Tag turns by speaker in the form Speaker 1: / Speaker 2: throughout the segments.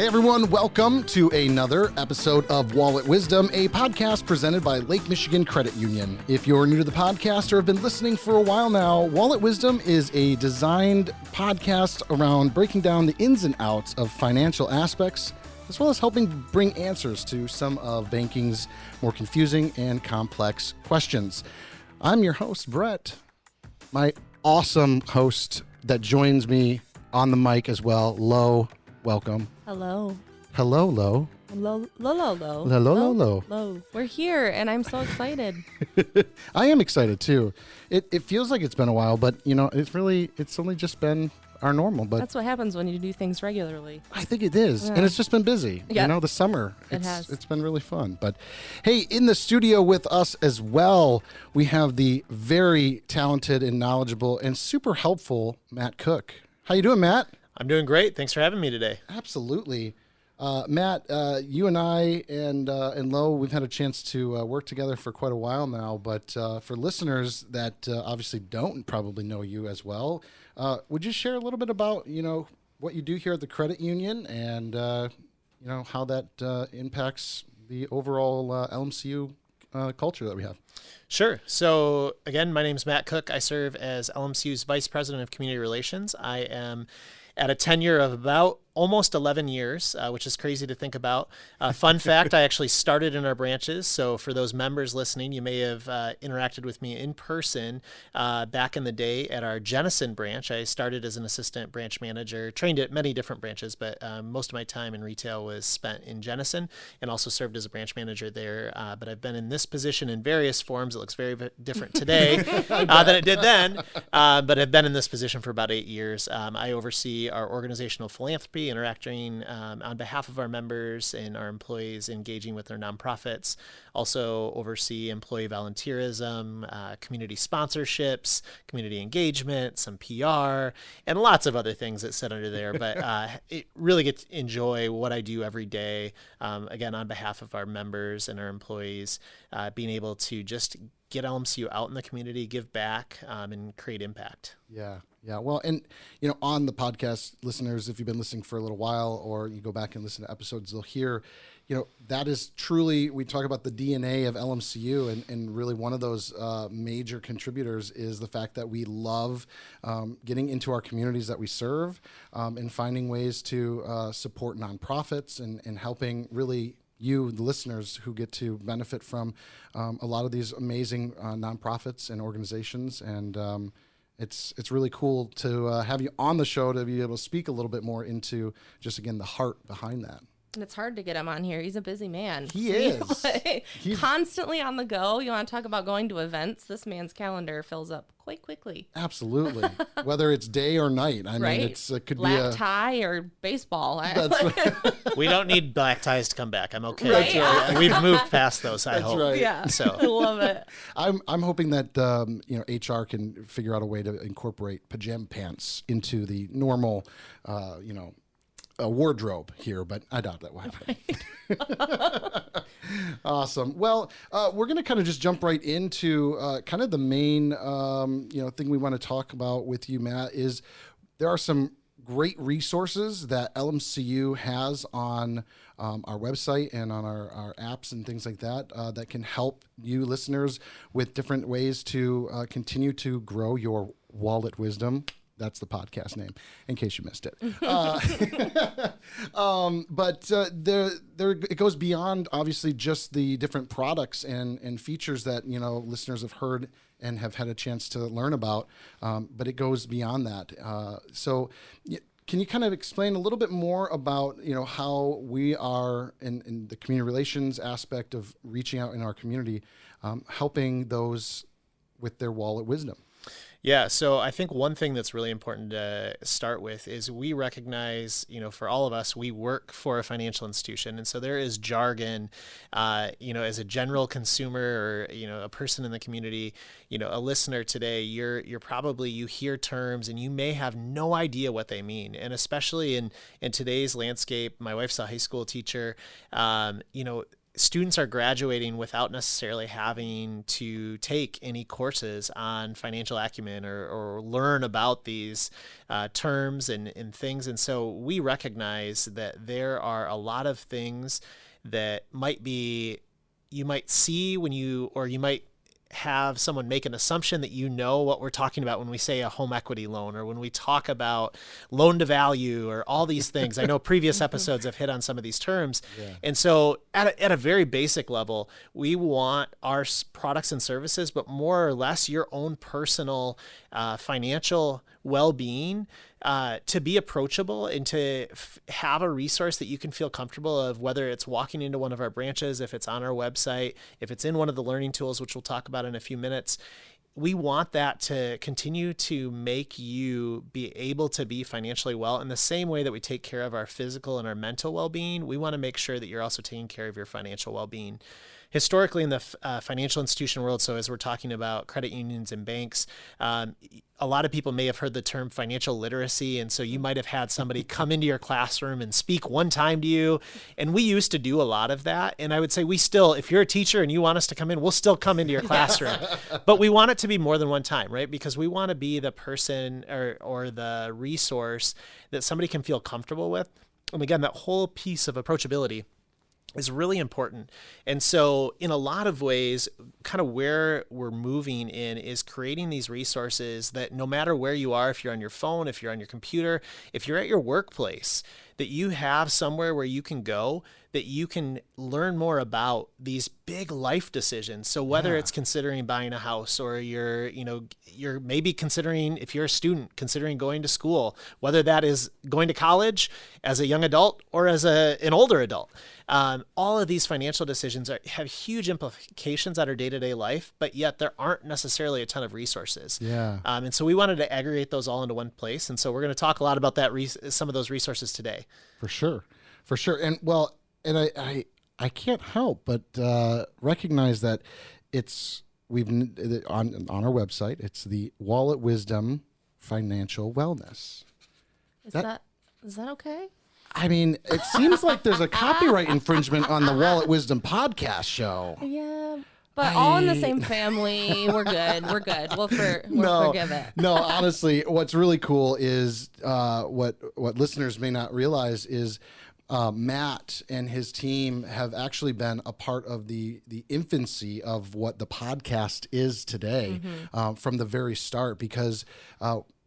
Speaker 1: Hey everyone, welcome to another episode of Wallet Wisdom, a podcast presented by Lake Michigan Credit Union. If you're new to the podcast or have been listening for a while now, Wallet Wisdom is a designed podcast around breaking down the ins and outs of financial aspects, as well as helping bring answers to some of banking's more confusing and complex questions. I'm your host, Brett. My awesome host that joins me on the mic as well, Lo. Welcome.
Speaker 2: Hello.
Speaker 1: Hello, Lo.
Speaker 2: Lo. We're here, and I'm so excited.
Speaker 1: I am excited too. It feels like it's been a while, but it's only just been our normal. But
Speaker 2: that's what happens when you do things regularly.
Speaker 1: I think it is, and it's just been busy.
Speaker 2: Yeah.
Speaker 1: The summer.
Speaker 2: It's
Speaker 1: been really fun. But hey, in the studio with us as well, we have the very talented and knowledgeable and super helpful Matt Cook. How you doing, Matt?
Speaker 3: I'm doing great. Thanks for having me today.
Speaker 1: Absolutely. Matt, you and I and Lo, we've had a chance to work together for quite a while now, but for listeners that obviously don't probably know you as well, would you share a little bit about, what you do here at the credit union and, how that impacts the overall LMCU culture that we have?
Speaker 3: Sure. So again, my name is Matt Cook. I serve as LMCU's Vice President of Community Relations. I am at a tenure of about almost 11 years, which is crazy to think about. Fun fact, I actually started in our branches. So for those members listening, you may have interacted with me in person back in the day at our Jenison branch. I started as an assistant branch manager, trained at many different branches, but most of my time in retail was spent in Jenison and also served as a branch manager there. But I've been in this position in various forms. It looks very different today than it did then, but I've been in this position for about 8 years. I oversee our organizational philanthropy, interacting on behalf of our members and our employees, engaging with their nonprofits. Also oversee employee volunteerism, community sponsorships, community engagement, some PR, and lots of other things that sit under there. But it really get to enjoy what I do every day, again, on behalf of our members and our employees, being able to just get LMCU out in the community, give back, and create impact.
Speaker 1: Yeah. Well, and, on the podcast, listeners, if you've been listening for a little while or you go back and listen to episodes, they'll hear, that is truly, we talk about the DNA of LMCU, and really one of those major contributors is the fact that we love getting into our communities that we serve and finding ways to support nonprofits and helping really you, the listeners, who get to benefit from a lot of these amazing nonprofits and organizations. And it's really cool to have you on the show to be able to speak a little bit more into just, again, the heart behind that.
Speaker 2: And it's hard to get him on here. He's a busy man.
Speaker 1: He is.
Speaker 2: He's constantly on the go. You want to talk about going to events? This man's calendar fills up quite quickly.
Speaker 1: Absolutely. Whether it's day or night. I mean, it could
Speaker 2: black
Speaker 1: be a
Speaker 2: tie or baseball.
Speaker 1: That's right.
Speaker 3: We don't need black ties to come back. I'm okay.
Speaker 2: Right? That's
Speaker 3: right. We've moved past those, I hope.
Speaker 1: Right.
Speaker 2: Yeah.
Speaker 3: So
Speaker 2: I love it.
Speaker 1: I'm hoping that HR can figure out a way to incorporate pajama pants into the normal a wardrobe here, but I doubt that will happen. Right. Awesome. Well, we're going to kind of just jump right into kind of the main thing we want to talk about with you, Matt, is there are some great resources that LMCU has on our website and on our apps and things like that that can help you listeners with different ways to continue to grow your wallet wisdom. That's the podcast name, in case you missed it. But it goes beyond, obviously, just the different products and features that listeners have heard and have had a chance to learn about. But it goes beyond that. So, can you kind of explain a little bit more about how we are in the community relations aspect of reaching out in our community, helping those with their wallet wisdom?
Speaker 3: Yeah, so I think one thing that's really important to start with is we recognize, for all of us, we work for a financial institution. And so there is jargon, as a general consumer or, a person in the community, a listener today, you're probably, you hear terms and you may have no idea what they mean. And especially in today's landscape, my wife's a high school teacher, students are graduating without necessarily having to take any courses on financial acumen or learn about these terms and things. And so we recognize that there are a lot of things that you might see when you might have someone make an assumption that you know what we're talking about when we say a home equity loan, or when we talk about loan to value, or all these things. I know previous episodes have hit on some of these terms. Yeah. And so at a very basic level, we want our products and services, but more or less your own personal financial well-being to be approachable and to have a resource that you can feel comfortable of, whether it's walking into one of our branches, if it's on our website, if it's in one of the learning tools, which we'll talk about in a few minutes. We want that to continue to make you be able to be financially well in the same way that we take care of our physical and our mental well-being. We want to make sure that you're also taking care of your financial well-being. Historically in the financial institution world, so as we're talking about credit unions and banks, a lot of people may have heard the term financial literacy. And so you might have had somebody come into your classroom and speak one time to you. And we used to do a lot of that. And I would say we still, if you're a teacher and you want us to come in, we'll still come into your classroom. But we want it to be more than one time, right? Because we want to be the person or the resource that somebody can feel comfortable with. And again, that whole piece of approachability is really important. And so in a lot of ways, kind of where we're moving in is creating these resources that no matter where you are, if you're on your phone, if you're on your computer, if you're at your workplace, that you have somewhere where you can go, that you can learn more about these big life decisions. So whether it's considering buying a house, or you're maybe considering, if you're a student, considering going to school, whether that is going to college as a young adult or as an older adult, all of these financial decisions have huge implications on our day-to-day life, but yet there aren't necessarily a ton of resources. Yeah. And so we wanted to aggregate those all into one place. And so we're going to talk a lot about that, some of those resources today. For sure. And well, and I can't help but recognize that we've on our website, it's the Wallet Wisdom Financial Wellness.
Speaker 2: Is that okay?
Speaker 1: I mean, it seems like there's a copyright infringement on the Wallet Wisdom podcast show.
Speaker 2: Yeah, but all in the same family. We're good. We'll forgive it.
Speaker 1: No, honestly, what's really cool is what listeners may not realize is Matt and his team have actually been a part of the infancy of what the podcast is today, from the very start, because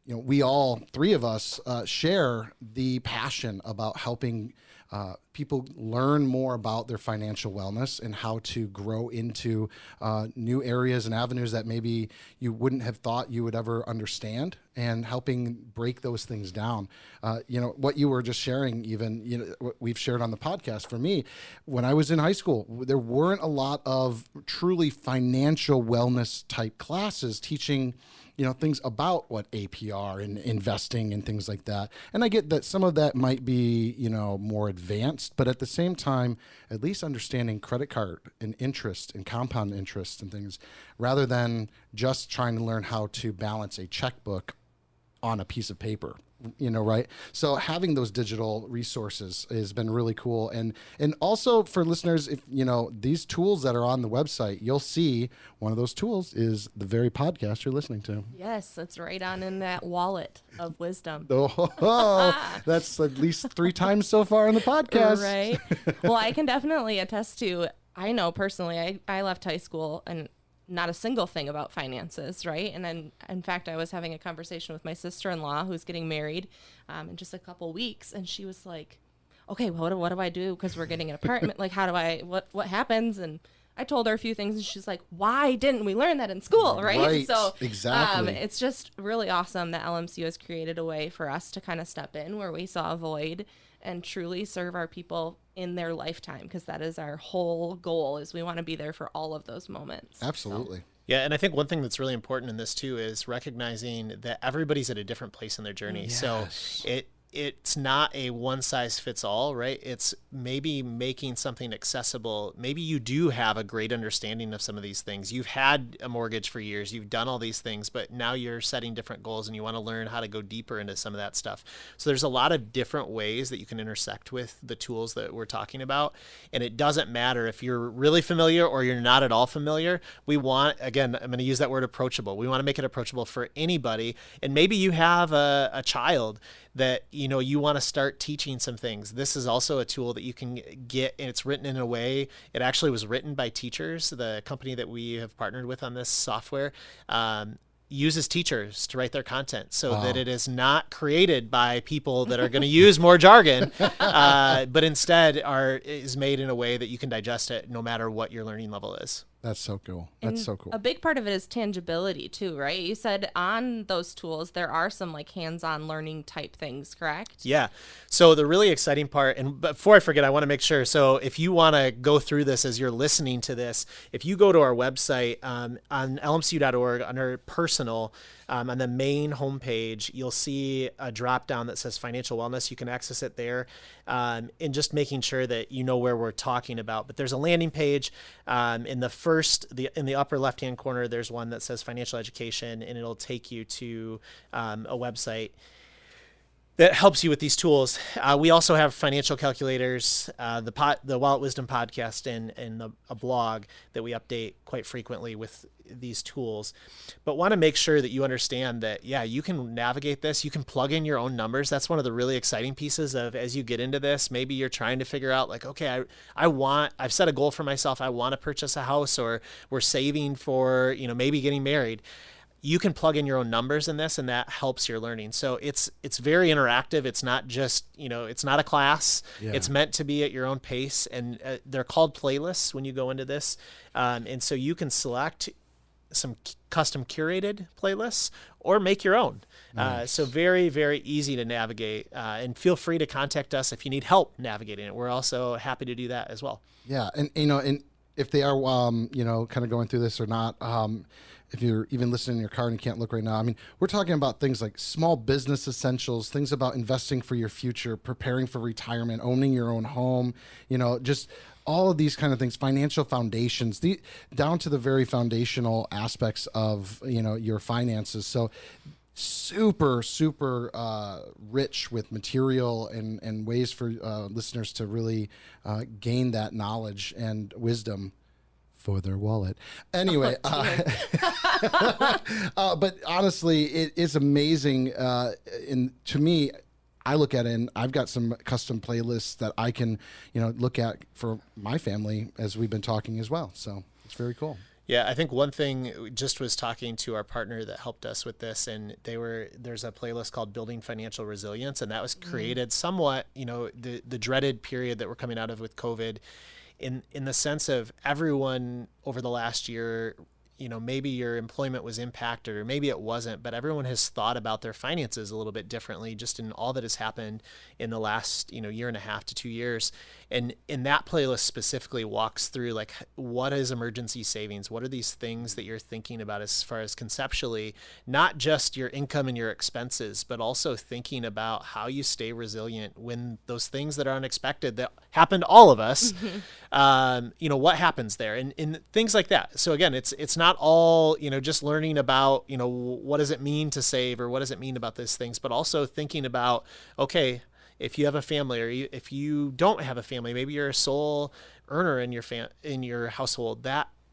Speaker 1: we all three of us share the passion about helping people learn more about their financial wellness and how to grow into new areas and avenues that maybe you wouldn't have thought you would ever understand, and helping break those things down. What you were just sharing, even, what we've shared on the podcast. For me, when I was in high school, there weren't a lot of truly financial wellness type classes teaching things about what APR and investing and things like that. And I get that some of that might be, more advanced, but at the same time, at least understanding credit card and interest and compound interest and things, rather than just trying to learn how to balance a checkbook on a piece of paper. Right? So having those digital resources has been really cool. And also for listeners, if these tools that are on the website, you'll see one of those tools is the very podcast you're listening to.
Speaker 2: Yes, it's right on in that wallet of wisdom.
Speaker 1: That's at least 3 times so far in the podcast.
Speaker 2: Right. Well, I can definitely attest to, I know personally, I left high school and not a single thing about finances, right? And then, in fact, I was having a conversation with my sister-in-law who's getting married in just a couple weeks, and she was like, okay, what do I do? Because we're getting an apartment. Like, how do what happens? And I told her a few things, and she's like, why didn't we learn that in school, right?
Speaker 1: Right,
Speaker 2: so
Speaker 1: exactly.
Speaker 2: It's just really awesome that LMCU has created a way for us to kind of step in where we saw a void and truly serve our people in their lifetime, because that is our whole goal, is we want to be there for all of those moments.
Speaker 1: Absolutely.
Speaker 3: Yeah, and I think one thing that's really important in this too is recognizing that everybody's at a different place in their journey. Yes. So it's not a one size fits all, right? It's maybe making something accessible. Maybe you do have a great understanding of some of these things. You've had a mortgage for years, you've done all these things, but now you're setting different goals and you want to learn how to go deeper into some of that stuff. So there's a lot of different ways that you can intersect with the tools that we're talking about. And it doesn't matter if you're really familiar or you're not at all familiar. We want, again, I'm going to use that word approachable. We want to make it approachable for anybody. And maybe you have a child that you want to start teaching some things. This is also a tool that you can get, and it's written in a way. It actually was written by teachers. The company that we have partnered with on this software uses teachers to write their content so that it is not created by people that are going to use more jargon, but instead is made in a way that you can digest it no matter what your learning level is.
Speaker 1: That's so cool. That's so cool.
Speaker 2: A big part of it is tangibility too, right? You said on those tools, there are some like hands-on learning type things, correct?
Speaker 3: Yeah. So the really exciting part, and before I forget, I want to make sure. So if you want to go through this as you're listening to this, if you go to our website on lmcu.org under personal, on the main homepage, you'll see a drop down that says financial wellness. You can access it there, and just making sure that you know where we're talking about. But there's a landing page in the upper left hand corner. There's one that says financial education, and it'll take you to a website that helps you with these tools. We also have financial calculators, the Wallet Wisdom podcast, and a blog that we update quite frequently with these tools. But want to make sure that you understand that, you can navigate this. You can plug in your own numbers. That's one of the really exciting pieces of, as you get into this, maybe you're trying to figure out like, okay, I've set a goal for myself. I want to purchase a house, or we're saving for, maybe getting married. You can plug in your own numbers in this, and that helps your learning. So it's very interactive. It's not just, it's not a class. Yeah. It's meant to be at your own pace, and they're called playlists when you go into this. And so you can select some custom curated playlists or make your own. Nice. So very, very easy to navigate, and feel free to contact us if you need help navigating it. We're also happy to do that as well.
Speaker 1: Yeah. And, and if they are, kind of going through this or not, if you're even listening in your car and you can't look right now, I mean, we're talking about things like small business essentials, things about investing for your future, preparing for retirement, owning your own home, just all of these kind of things, financial foundations, down to the very foundational aspects of, your finances. So super, super rich with material and ways for listeners to really gain that knowledge and wisdom for their wallet. Anyway, but honestly, it is amazing. And to me, I look at it and I've got some custom playlists that I can, look at for my family as we've been talking as well. So it's very cool.
Speaker 3: Yeah, I think one thing, we just was talking to our partner that helped us with this, and there's a playlist called Building Financial Resilience, and that was created somewhat, the dreaded period that we're coming out of with COVID, in the sense of everyone over the last year, maybe your employment was impacted or maybe it wasn't, but everyone has thought about their finances a little bit differently just in all that has happened in the last, year and a half to 2 years. And in that playlist specifically walks through like, what is emergency savings? What are these things that you're thinking about as far as conceptually, not just your income and your expenses, but also thinking about how you stay resilient when those things that are unexpected that happen to all of us, what happens there and things like that. So again, it's not all, just learning about, what does it mean to save or what does it mean about these things, but also thinking about, okay, if you have a family or if you don't have a family, maybe you're a sole earner in your household,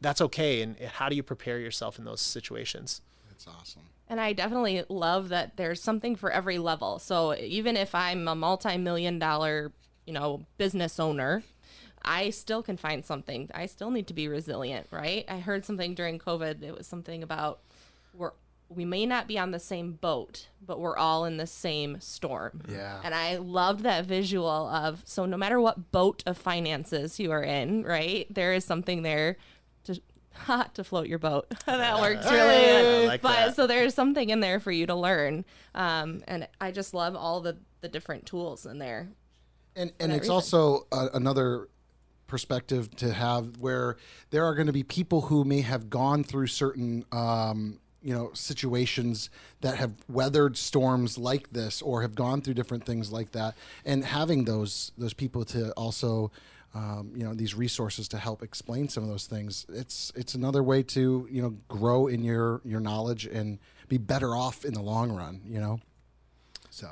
Speaker 3: that's okay. And how do you prepare yourself in those situations?
Speaker 1: That's awesome.
Speaker 2: And I definitely love that there's something for every level. So even if I'm a multi-million-dollar, business owner, I still can find something. I still need to be resilient, right? I heard something during COVID. It was something about we may not be on the same boat, but we're all in the same storm.
Speaker 1: Yeah.
Speaker 2: And I loved that visual of, so no matter what boat of finances you are in, right, there is something there to float your boat. That works really good.
Speaker 3: Like that.
Speaker 2: So there's something in there for you to learn. And I just love all the different tools in there.
Speaker 1: And it's also another perspective to have where there are going to be people who may have gone through certain situations that have weathered storms like this or have gone through different things like that, and having those people to also these resources to help explain some of those things. It's another way to grow in your knowledge and be better off in the long run. So.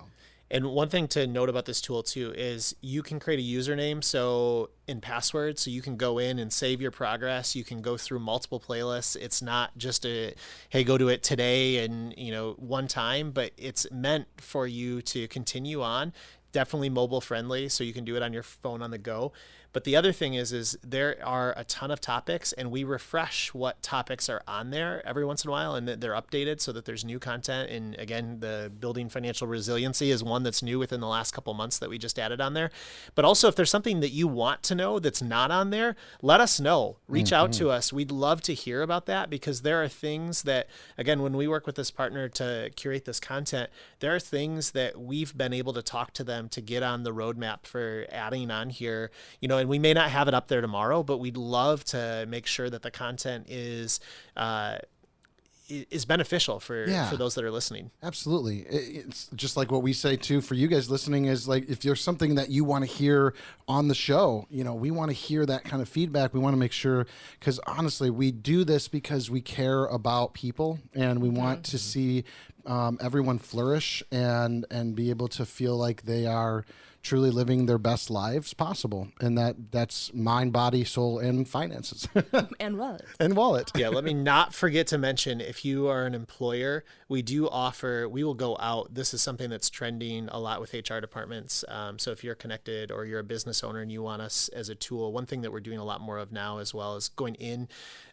Speaker 3: And one thing to note about this tool too is you can create a username and password, so you can go in and save your progress. You can go through multiple playlists. It's not just hey, go to it today and one time, but it's meant for you to continue on. Definitely mobile friendly, so you can do it on your phone on the go. But the other thing is there are a ton of topics, and we refresh what topics are on there every once in a while, and they're updated so that there's new content. And again, the building financial resiliency is one that's new within the last couple months that we just added on there. But also, if there's something that you want to know that's not on there, let us know. Reach out to us. We'd love to hear about that, because there are things that, again, when we work with this partner to curate this content, there are things that we've been able to talk to them to get on the roadmap for adding on here, and we may not have it up there tomorrow, but we'd love to make sure that the content is beneficial for those that are listening.
Speaker 1: Absolutely. It's just like what we say too for you guys listening is, like, if there's something that you want to hear on the show, we want to hear that kind of feedback. We want to make sure, because honestly, we do this because we care about people, and we want to see everyone flourish and be able to feel like they are truly living their best lives possible. And that's mind, body, soul, and finances.
Speaker 2: And wallet.
Speaker 1: And wallet.
Speaker 3: Yeah, let me not forget to mention, if you are an employer, we will go out. This is something that's trending a lot with HR departments. So if you're connected or you're a business owner and you want us as a tool, one thing that we're doing a lot more of now, as well as going in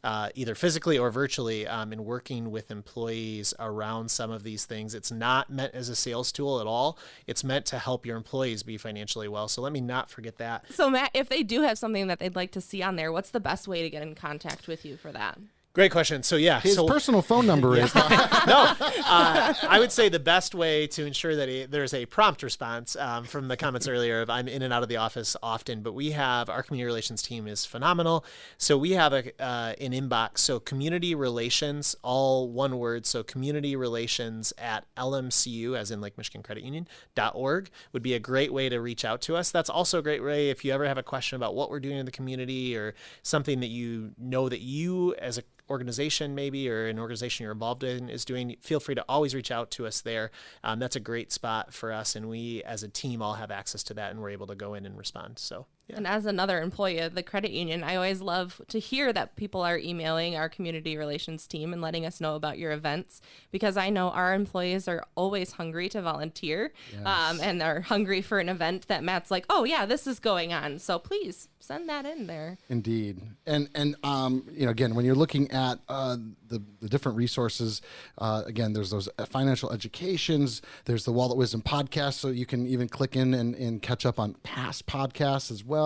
Speaker 3: either physically or virtually and working with employees around some of these things. It's not meant as a sales tool at all. It's meant to help your employees be financially well. So let me not forget that.
Speaker 2: So Matt, if they do have something that they'd like to see on there, what's the best way to get in contact with you for that?
Speaker 3: Great question. So
Speaker 1: his personal phone number is
Speaker 3: I would say the best way to ensure that there's a prompt response from the comments earlier of I'm in and out of the office often, but our community relations team is phenomenal. So we have an inbox. So community relations, all one word. So community relations at LMCU, as in Lake Michigan Credit Union.org, would be a great way to reach out to us. That's also a great way if you ever have a question about what we're doing in the community, or something that that you as a organization maybe, or an organization you're involved in is doing, feel free to always reach out to us there. That's a great spot for us, and we as a team all have access to that, and we're able to go in and respond. So yeah.
Speaker 2: And as another employee of the credit union, I always love to hear that people are emailing our community relations team and letting us know about your events, because I know our employees are always hungry to volunteer.
Speaker 1: Yes.
Speaker 2: And are hungry for an event that Matt's like, oh yeah, this is going on. So please send that in there.
Speaker 1: Indeed. And again, when you're looking at the different resources, again, there's those financial educations, there's the Wallet Wisdom podcast, so you can even click in and catch up on past podcasts as well.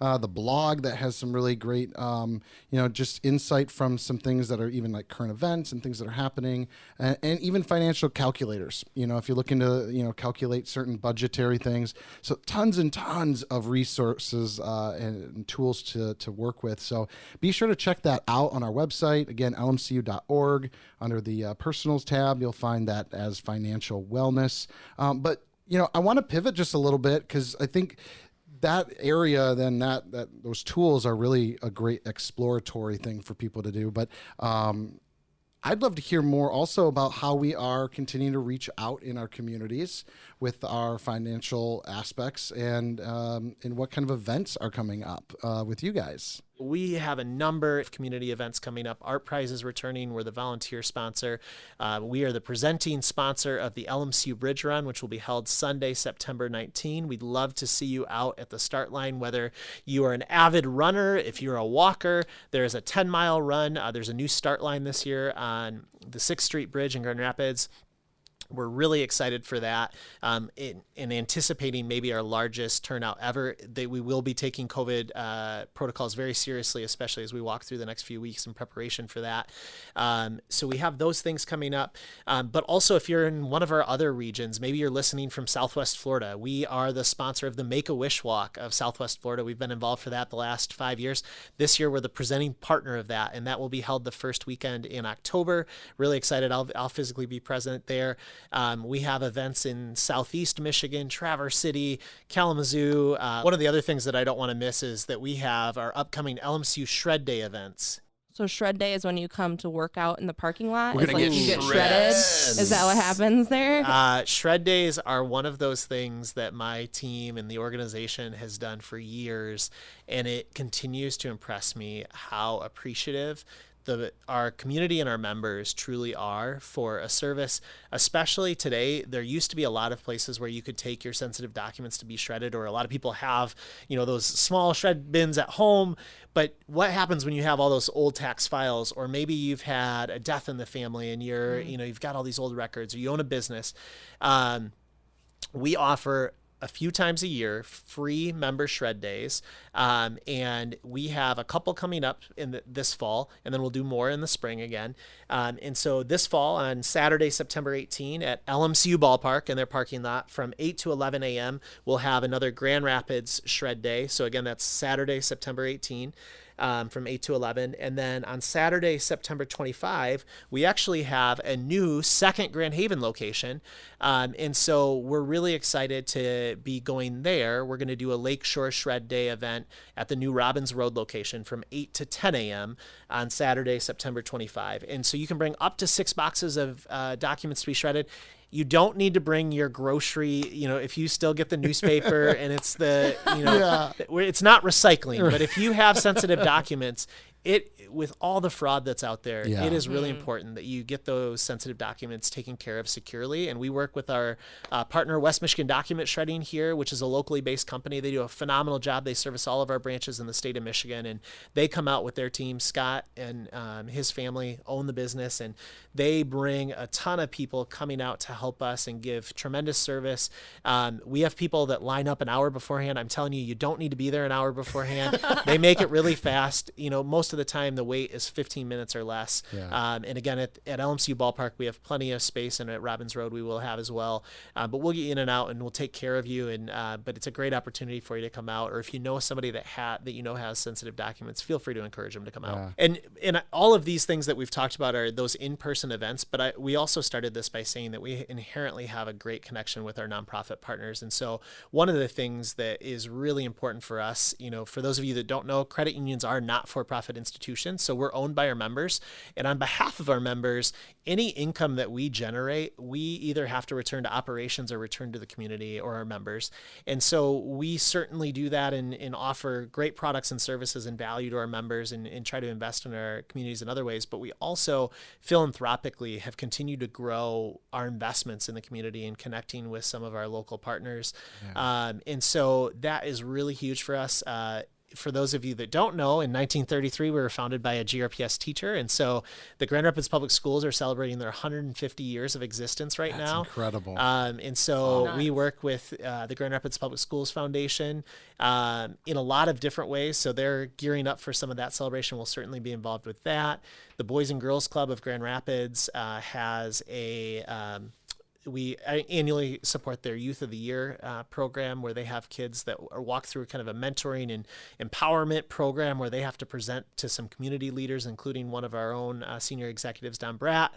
Speaker 1: The blog that has some really great, just insight from some things that are even like current events and things that are happening, and even financial calculators. If you're looking to, calculate certain budgetary things. So tons and tons of resources and tools to work with. So be sure to check that out on our website. Again, LMCU.org. Under the personals tab, you'll find that as financial wellness. But I want to pivot just a little bit, because I think that area, then that those tools are really a great exploratory thing for people to do. But I'd love to hear more also about how we are continuing to reach out in our communities with our financial aspects, and what kind of events are coming up with you guys.
Speaker 3: We have a number of community events coming up. Art Prize is returning. We're the volunteer sponsor. We are the presenting sponsor of the LMCU Bridge Run, which will be held Sunday, September 19. We'd love to see you out at the start line, whether you are an avid runner, if you're a walker. There's a 10-mile run. There's a new start line this year on the 6th Street Bridge in Grand Rapids. We're really excited for that, and anticipating maybe our largest turnout ever. We will be taking COVID protocols very seriously, especially as we walk through the next few weeks in preparation for that. So we have those things coming up. But also, if you're in one of our other regions, maybe you're listening from Southwest Florida, we are the sponsor of the Make-A-Wish Walk of Southwest Florida. We've been involved for that the last 5 years. This year, we're the presenting partner of that, and that will be held the first weekend in October. Really excited. I'll physically be present there. We have events in Southeast Michigan, Traverse City, Kalamazoo. One of the other things that I don't want to miss is that we have our upcoming LMCU Shred Day events.
Speaker 2: So shred day is when you come to work out in the parking lot.
Speaker 1: We're
Speaker 2: It's
Speaker 1: gonna
Speaker 2: like
Speaker 1: get
Speaker 2: you get
Speaker 1: shredded.
Speaker 2: shredded. Is that what happens there?
Speaker 3: Shred days are one of those things that my team and the organization has done for years, and it continues to impress me how appreciative our community and our members truly are for a service. Especially today, there used to be a lot of places where you could take your sensitive documents to be shredded, or a lot of people have, those small shred bins at home. But what happens when you have all those old tax files, or maybe you've had a death in the family and you've got all these old records, or you own a business? We offer a few times a year free member shred days, and we have a couple coming up in this fall, and then we'll do more in the spring again. And so this fall on Saturday, September 18 at LMCU Ballpark in their parking lot from 8 to 11 a.m. we'll have another Grand Rapids shred day. So again, that's Saturday, September 18. From 8 to 11. And then on Saturday, September 25, we actually have a new second Grand Haven location. And so we're really excited to be going there. We're going to do a Lakeshore Shred Day event at the new Robbins Road location from 8 to 10 a.m. on Saturday, September 25. And so you can bring up to 6 boxes of documents to be shredded. You don't need to bring your grocery, if you still get the newspaper and it's it's not recycling, but if you have sensitive documents, with all the fraud that's out there, it is really important that you get those sensitive documents taken care of securely. And we work with our partner, West Michigan Document Shredding here, which is a locally based company. They do a phenomenal job. They service all of our branches in the state of Michigan, and they come out with their team. Scott and his family own the business, and they bring a ton of people coming out to help us and give tremendous service. We have people that line up an hour beforehand. I'm telling you, you don't need to be there an hour beforehand. They make it really fast. Most of the time the wait is 15 minutes or less. And again, at LMCU Ballpark, we have plenty of space, and at Robbins Road we will have as well. But we'll get you in and out, and we'll take care of you. And but it's a great opportunity for you to come out, or if you know somebody that has sensitive documents, feel free to encourage them to come out. And all of these things that we've talked about are those in-person events. But we also started this by saying that we inherently have a great connection with our nonprofit partners. And so one of the things that is really important for us, for those of you that don't know, credit unions are not-for-profit institutions. So we're owned by our members, and on behalf of our members, any income that we generate, we either have to return to operations or return to the community or our members. And so we certainly do that and offer great products and services and value to our members, and try to invest in our communities in other ways. But we also philanthropically have continued to grow our investments in the community and connecting with some of our local partners. And so that is really huge for us. For those of you that don't know, in 1933, we were founded by a GRPS teacher. And so the Grand Rapids Public Schools are celebrating their 150 years of existence right now.
Speaker 1: That's incredible.
Speaker 3: And so we work with the Grand Rapids Public Schools Foundation in a lot of different ways. So they're gearing up for some of that celebration. We'll certainly be involved with that. The Boys and Girls Club of Grand Rapids has we annually support their Youth of the Year program, where they have kids that walk through kind of a mentoring and empowerment program where they have to present to some community leaders, including one of our own senior executives, Don Bratt.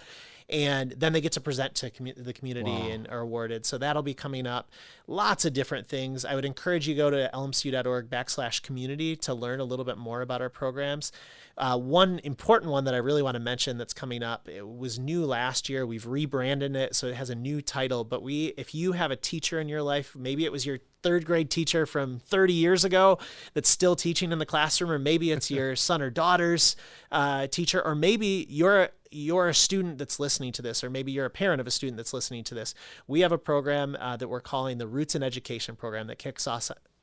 Speaker 3: And then they get to present to the community and are awarded. So that'll be coming up. Lots of different things. I would encourage you to go to lmcu.org/community to learn a little bit more about our programs. One important one that I really want to mention that's coming up, it was new last year. We've rebranded it so it has a new title. But if you have a teacher in your life, maybe it was your third grade teacher from 30 years ago that's still teaching in the classroom, or maybe it's your son or daughter's teacher, or maybe you're a student that's listening to this, or maybe you're a parent of a student that's listening to this. We have a program that we're calling the Roots in Education program that kicks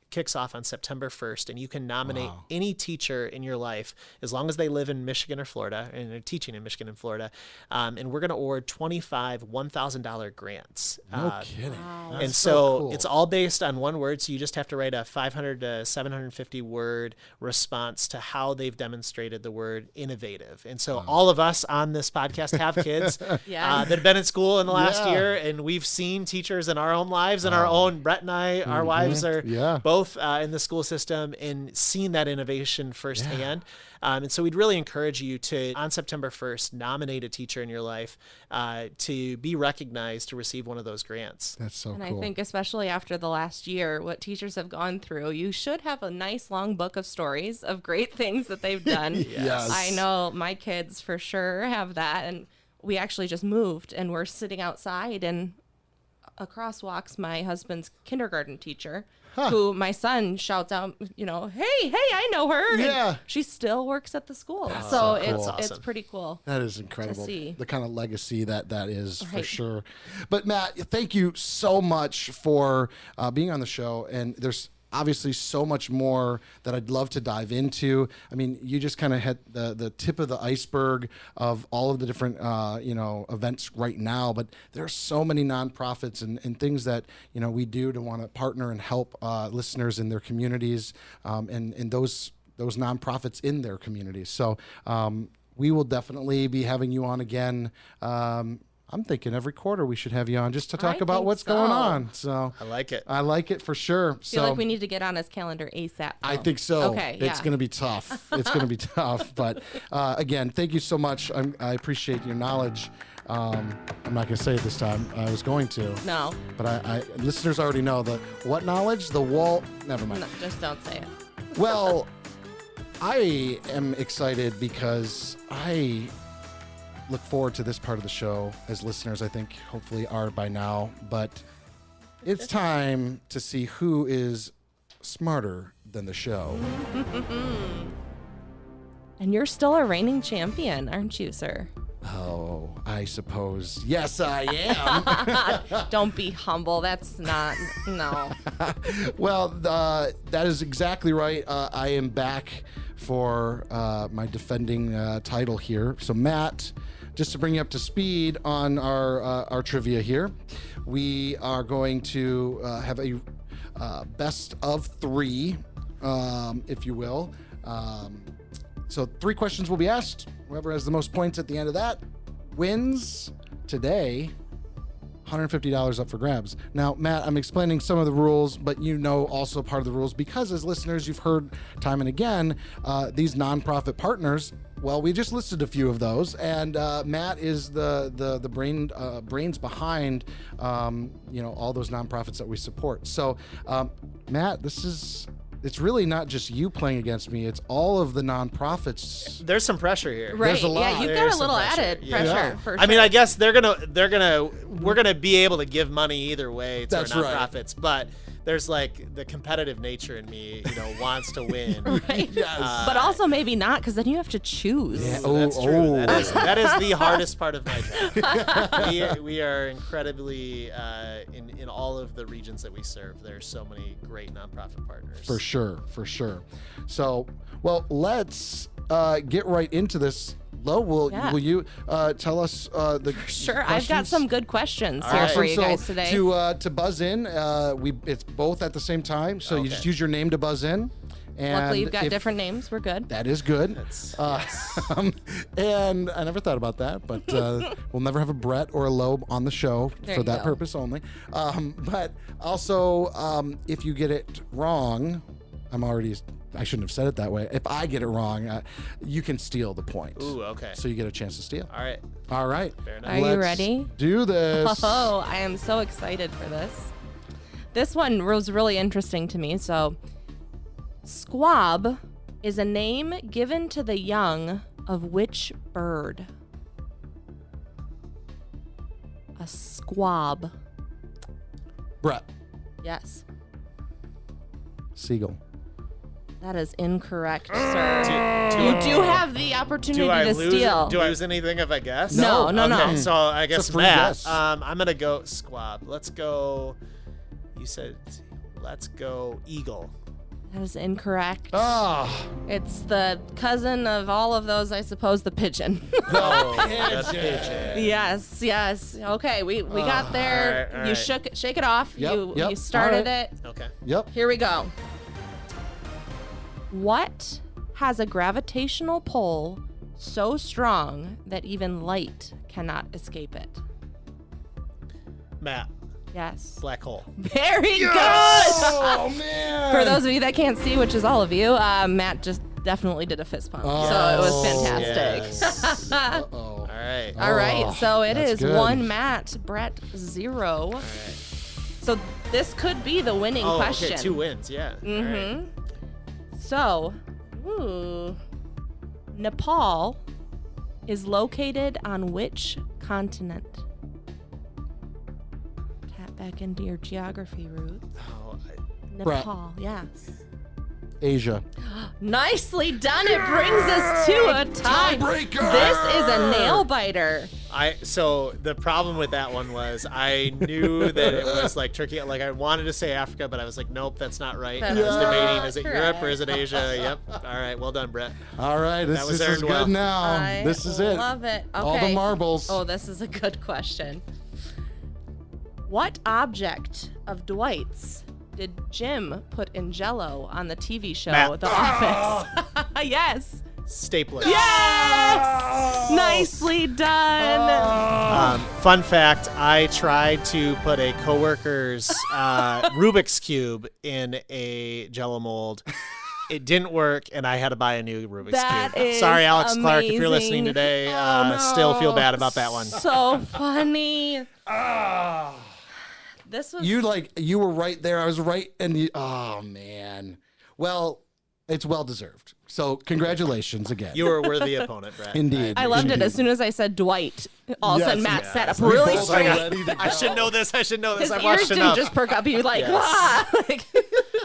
Speaker 3: kicks off on September 1st, and you can nominate any teacher in your life as long as they live in Michigan or Florida, and they're teaching in Michigan and Florida. And we're going to award 25 $1,000 grants.
Speaker 1: No kidding.
Speaker 2: Wow.
Speaker 1: That's
Speaker 3: And so
Speaker 1: cool.
Speaker 3: it's all based on one word. So you just have to write a 500 to 750 word response to how they've demonstrated the word innovative. And so all of us on this podcast have kids
Speaker 2: Yes.
Speaker 3: that have been in school in the last
Speaker 1: Yeah.
Speaker 3: year, and we've seen teachers in our own lives and our own. Brett and I, our wives are both in the school system, and seen that innovation firsthand. And so we'd really encourage you to, on September 1st, nominate a teacher in your life to be recognized to receive one of those grants.
Speaker 1: That's so
Speaker 2: And
Speaker 1: cool.
Speaker 2: I think especially after the last year, what teachers have gone through, you should have a nice long book of stories of great things that they've done.
Speaker 1: Yes.
Speaker 2: I know my kids for sure have that. And we actually just moved and we're sitting outside, and across walks my husband's kindergarten teacher, who my son shouts out, you know, hey, I know her.
Speaker 1: Yeah.
Speaker 2: And she still works at the school.
Speaker 1: so
Speaker 2: So
Speaker 1: cool.
Speaker 2: it's
Speaker 3: Awesome.
Speaker 2: pretty cool.
Speaker 1: That is incredible.
Speaker 2: see.
Speaker 1: The kind of legacy that is for
Speaker 2: Right.
Speaker 1: sure. But Matt, thank you so much for being on the show. And there's obviously so much more that I'd love to dive into. I mean, you just kind of hit the tip of the iceberg of all of the different events right now. But there are so many nonprofits and things that we do to want to partner and help listeners in their communities and those nonprofits in their communities. So we will definitely be having you on again. I'm thinking every quarter we should have you on just to talk
Speaker 2: I
Speaker 1: about
Speaker 2: think
Speaker 1: what's
Speaker 2: so.
Speaker 1: going on. So
Speaker 3: I like it.
Speaker 1: I like it for sure.
Speaker 2: I feel like we need to get on his calendar ASAP.
Speaker 1: I
Speaker 2: though.
Speaker 1: think so.
Speaker 2: Okay,
Speaker 1: It's
Speaker 2: yeah.
Speaker 1: going to be tough. It's going to be tough. But again, thank you so much. I appreciate your knowledge. I'm not going to say it this time. I was going to.
Speaker 2: No,
Speaker 1: But I listeners already know the what knowledge? The wall. Never mind.
Speaker 2: no, just don't say it.
Speaker 1: Well, I am excited because I look forward to this part of the show, as listeners I think hopefully are by now. But it's time to see who is smarter than the show.
Speaker 2: And you're still a reigning champion, aren't you, sir?
Speaker 1: Oh, I suppose. Yes, I am.
Speaker 2: Don't be humble. That's not, no.
Speaker 1: Well, that is exactly right. I am back for my defending title here. So, Matt, just to bring you up to speed on our trivia here, we are going to have a best of three, if you will. So 3 questions will be asked. Whoever has the most points at the end of that wins today. $150 up for grabs. Now, Matt, I'm explaining some of the rules, but also part of the rules because as listeners, you've heard time and again, these nonprofit partners. Well, we just listed a few of those, and Matt is the brains behind all those nonprofits that we support. So, Matt, it's really not just you playing against me; it's all of the nonprofits.
Speaker 3: There's some pressure here.
Speaker 2: Right.
Speaker 1: There's a lot.
Speaker 2: Yeah, you've
Speaker 3: There's
Speaker 2: got a
Speaker 3: some
Speaker 2: little
Speaker 3: pressure.
Speaker 2: added
Speaker 3: Yeah.
Speaker 2: pressure
Speaker 1: Yeah.
Speaker 2: for sure.
Speaker 3: I mean, I guess we're gonna be able to give money either way to
Speaker 1: That's
Speaker 3: our
Speaker 1: right.
Speaker 3: nonprofits, but there's like the competitive nature in me, wants to win.
Speaker 2: right.
Speaker 1: Yes.
Speaker 2: But also maybe not, because then you have to choose.
Speaker 1: Yeah.
Speaker 3: That's true.
Speaker 1: Oh.
Speaker 3: That is the hardest part of my job. We are incredibly in all of the regions that we serve. There's so many great nonprofit partners.
Speaker 1: For sure. So, well, let's get right into this. Lo, will you tell us the
Speaker 2: Sure. I've got
Speaker 1: questions?
Speaker 2: some good questions
Speaker 3: All
Speaker 2: here
Speaker 3: right.
Speaker 2: for you
Speaker 1: So
Speaker 2: guys today.
Speaker 1: to buzz in, it's both at the same time. So you
Speaker 3: Okay.
Speaker 1: just use your name to buzz in. And
Speaker 2: Luckily, you've got
Speaker 1: if-
Speaker 2: different names. We're good.
Speaker 1: That is good.
Speaker 3: That's,
Speaker 1: And I never thought about that, but we'll never have a Brett or a Loeb on the show
Speaker 2: There
Speaker 1: for
Speaker 2: you
Speaker 1: that
Speaker 2: go.
Speaker 1: purpose only. But also, if you get it wrong, I shouldn't have said it that way. If I get it wrong, you can steal the point.
Speaker 3: Ooh, okay.
Speaker 1: So you get a chance to steal.
Speaker 3: All right.
Speaker 1: All right.
Speaker 3: Fair enough.
Speaker 2: Are you
Speaker 1: Let's
Speaker 2: ready?
Speaker 1: Do this.
Speaker 2: Oh, I am so excited for this. This one was really interesting to me. So, squab is a name given to the young of which bird? A squab.
Speaker 1: Brett.
Speaker 2: Yes.
Speaker 1: Seagull.
Speaker 2: That is incorrect, sir.
Speaker 3: Do
Speaker 2: You do have the opportunity
Speaker 3: I
Speaker 2: to
Speaker 3: lose?
Speaker 2: steal.
Speaker 3: Do I lose anything if I guess?
Speaker 2: No, no,
Speaker 3: okay,
Speaker 2: no.
Speaker 3: So I guess
Speaker 1: free
Speaker 3: Matt.
Speaker 1: guess.
Speaker 3: I'm gonna go squab. Let's go. You said Let's go Eagle.
Speaker 2: That is incorrect.
Speaker 1: Oh,
Speaker 2: It's the cousin of all of those, I suppose, the pigeon.
Speaker 3: The pigeon.
Speaker 2: Yes. Okay, we got there.
Speaker 3: all
Speaker 2: You
Speaker 3: right.
Speaker 2: shake it off.
Speaker 1: Yep,
Speaker 2: You started
Speaker 1: all right.
Speaker 2: it.
Speaker 3: Okay.
Speaker 1: yep.
Speaker 2: Here we go. What has a gravitational pull so strong that even light cannot escape it?
Speaker 3: Matt,
Speaker 2: Yes.
Speaker 3: black hole.
Speaker 2: Very good.
Speaker 1: Oh man!
Speaker 2: For those of you that can't see, which is all of you, Matt just definitely did a fist pump. So it was fantastic.
Speaker 3: Yes.
Speaker 1: Uh-oh.
Speaker 3: All right.
Speaker 2: All right, so it
Speaker 1: that's
Speaker 2: is
Speaker 1: good.
Speaker 2: 1 Matt, Brett 0.
Speaker 3: All right.
Speaker 2: So this could be the winning question.
Speaker 3: Okay, 2 wins. Yeah. All right.
Speaker 2: So, Nepal is located on which continent? Tap back into your geography roots.
Speaker 3: Oh,
Speaker 1: Brett.
Speaker 2: Nepal, yes.
Speaker 1: Asia.
Speaker 2: Nicely done. It brings us to a tie.
Speaker 1: Tiebreaker!
Speaker 2: This is a nail biter.
Speaker 3: So the problem with that one was I knew that it was like Turkey. Like I wanted to say Africa, but I was like, nope, that's not right. And I was
Speaker 2: That's
Speaker 3: debating, is it
Speaker 2: correct.
Speaker 3: Europe or is it Asia? Yep. All right. Well done, Brett.
Speaker 1: All right, this
Speaker 3: was
Speaker 1: is
Speaker 3: earned
Speaker 1: good
Speaker 3: well.
Speaker 1: now.
Speaker 2: I
Speaker 1: This is it.
Speaker 2: love it. Okay.
Speaker 1: All the marbles.
Speaker 2: Oh, this is a good question. What object of Dwight's did Jim put in Jell-O on the TV show
Speaker 3: Matt.
Speaker 2: The Office? Yes.
Speaker 3: Stapler.
Speaker 2: Yes. Nicely done.
Speaker 3: Fun fact, I tried to put a coworker's Rubik's Cube in a Jell-O mold. It didn't work, and I had to buy a new Rubik's
Speaker 2: That
Speaker 3: Cube.
Speaker 2: is
Speaker 3: Sorry, Alex Clark, if you're
Speaker 2: amazing.
Speaker 3: listening today.
Speaker 1: no.
Speaker 3: Still feel bad about that one.
Speaker 2: So funny. This was
Speaker 1: You were right there. I was right, and oh man. Well, it's well deserved. So congratulations again.
Speaker 3: You were a worthy opponent, Brett.
Speaker 1: Indeed.
Speaker 2: I loved it.
Speaker 1: Indeed.
Speaker 2: As soon as I said Dwight, all of a sudden
Speaker 1: Yes,
Speaker 2: Matt
Speaker 3: yes.
Speaker 2: sat up
Speaker 1: We
Speaker 2: really
Speaker 1: both
Speaker 2: straight.
Speaker 1: are ready to
Speaker 3: I
Speaker 1: go.
Speaker 3: should know this. I should know this.
Speaker 2: His
Speaker 3: I've
Speaker 2: ears
Speaker 3: watched
Speaker 2: didn't
Speaker 3: enough.
Speaker 2: just perk up. He was like,
Speaker 3: Yes.
Speaker 2: ah! Like,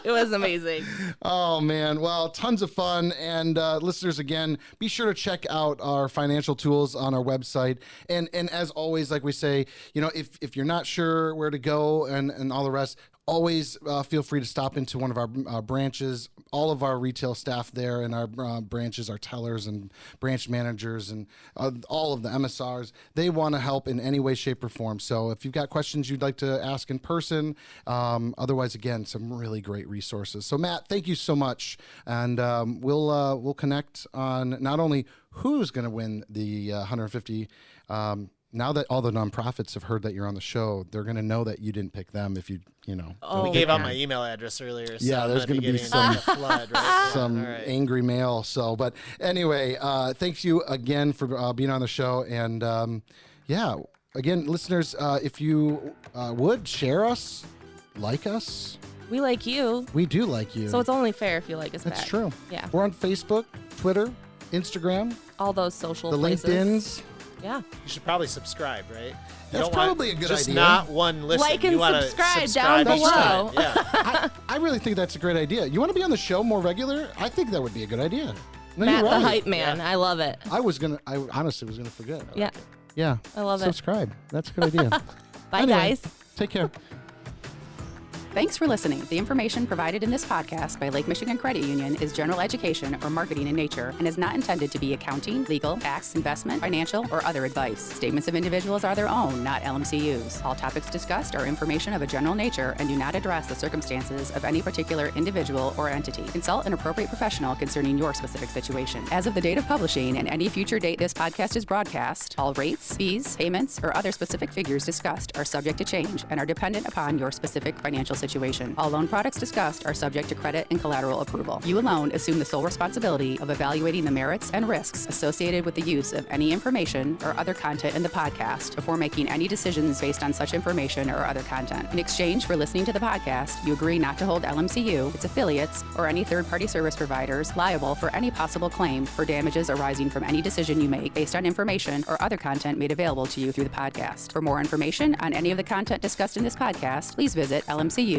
Speaker 2: it was amazing.
Speaker 1: Oh man, well, tons of fun. And listeners, again, be sure to check out our financial tools on our website. And as always, like we say, if you're not sure where to go and all the rest, always feel free to stop into one of our branches. All of our retail staff there in our branches, our tellers and branch managers and all of the MSRs, they want to help in any way, shape, or form. So if you've got questions you'd like to ask in person, otherwise, again, some really great resources. So Matt, thank you so much. And we'll connect on not only who's going to win the 150. Now that all the nonprofits have heard that you're on the show, they're going to know that you didn't pick them if you.
Speaker 2: Oh,
Speaker 3: We gave out
Speaker 2: man.
Speaker 3: my email address earlier. So
Speaker 1: Yeah,
Speaker 3: I
Speaker 1: there's
Speaker 3: might
Speaker 1: gonna be
Speaker 3: getting
Speaker 1: some-
Speaker 3: a flood, right?
Speaker 1: Some
Speaker 3: Yeah, all right.
Speaker 1: angry mail. So, but anyway, thanks you again for being on the show. And again, listeners, if you would share us, like us,
Speaker 2: We like you,
Speaker 1: we do like you.
Speaker 2: so it's only fair if you like us
Speaker 1: That's
Speaker 2: back.
Speaker 1: true.
Speaker 2: Yeah.
Speaker 1: We're on Facebook, Twitter, Instagram,
Speaker 2: All those social
Speaker 1: the
Speaker 2: places.
Speaker 1: LinkedIn's.
Speaker 2: Yeah.
Speaker 3: You should probably subscribe, right? You
Speaker 1: That's
Speaker 3: don't want
Speaker 1: probably a good
Speaker 3: just
Speaker 1: idea.
Speaker 3: not one listen.
Speaker 2: Like and
Speaker 3: you wanna
Speaker 2: subscribe down
Speaker 3: each time.
Speaker 2: below.
Speaker 3: Yeah.
Speaker 1: I really think that's a great idea. You want to be on the show more regular? I think that would be a good idea. No,
Speaker 2: Matt
Speaker 1: you're
Speaker 2: the
Speaker 1: right.
Speaker 2: hype man. I love it.
Speaker 1: I honestly was gonna forget.
Speaker 2: Yeah.
Speaker 1: Yeah.
Speaker 2: I love it.
Speaker 1: Subscribe. That's a good idea.
Speaker 2: Bye,
Speaker 1: Anyway,
Speaker 2: guys.
Speaker 1: Take care.
Speaker 4: Thanks for listening. The information provided in this podcast by Lake Michigan Credit Union is general education or marketing in nature and is not intended to be accounting, legal, tax, investment, financial, or other advice. Statements of individuals are their own, not LMCU's. All topics discussed are information of a general nature and do not address the circumstances of any particular individual or entity. Consult an appropriate professional concerning your specific situation. As of the date of publishing and any future date this podcast is broadcast, all rates, fees, payments, or other specific figures discussed are subject to change and are dependent upon your specific financial situation. All loan products discussed are subject to credit and collateral approval. You alone assume the sole responsibility of evaluating the merits and risks associated with the use of any information or other content in the podcast before making any decisions based on such information or other content. In exchange for listening to the podcast, you agree not to hold LMCU, its affiliates, or any third-party service providers liable for any possible claim for damages arising from any decision you make based on information or other content made available to you through the podcast. For more information on any of the content discussed in this podcast, please visit lmcu.org.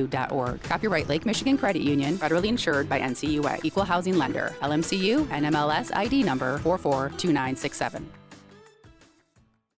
Speaker 4: Copyright Lake Michigan Credit Union, federally insured by NCUA. Equal housing lender. LMCU, NMLS ID number 442967.